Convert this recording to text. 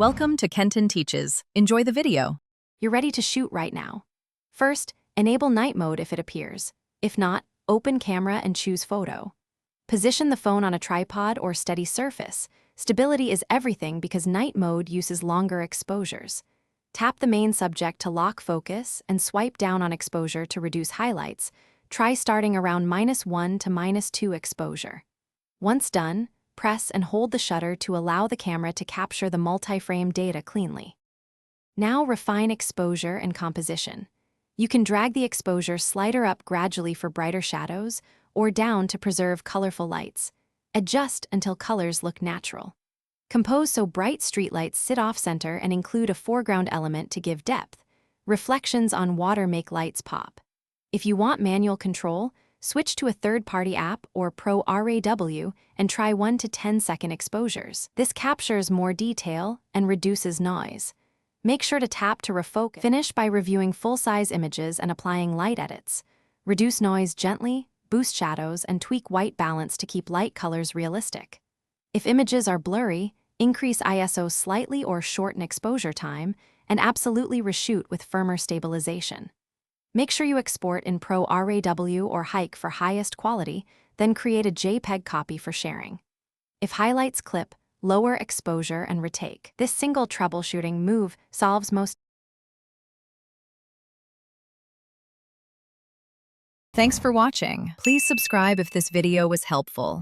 Welcome to Kenton Teaches. Enjoy the video. You're ready to shoot right now. First, enable night mode if it appears. If not, open camera and choose photo. Position the phone on a tripod or steady surface. Stability is everything because night mode uses longer exposures. Tap the main subject to lock focus and swipe down on exposure to reduce highlights. Try starting around -1 to -2 exposure. Once done, press and hold the shutter to allow the camera to capture the multi-frame data cleanly. Now refine exposure and composition. You can drag the exposure slider up gradually for brighter shadows or down to preserve colorful lights. Adjust until colors look natural. Compose so bright streetlights sit off-center and include a foreground element to give depth. Reflections on water make lights pop. If you want manual control, switch to a third-party app or Pro RAW and try 1 to 10-second exposures. This captures more detail and reduces noise. Make sure to tap to refocus. Finish by reviewing full-size images and applying light edits. Reduce noise gently, boost shadows, and tweak white balance to keep light colors realistic. If images are blurry, increase ISO slightly or shorten exposure time, and absolutely reshoot with firmer stabilization. Make sure you export in Pro RAW or Hike for highest quality, then create a JPEG copy for sharing. If highlights clip, lower exposure and retake. This single troubleshooting move solves most. Thanks for watching. Please subscribe if this video was helpful.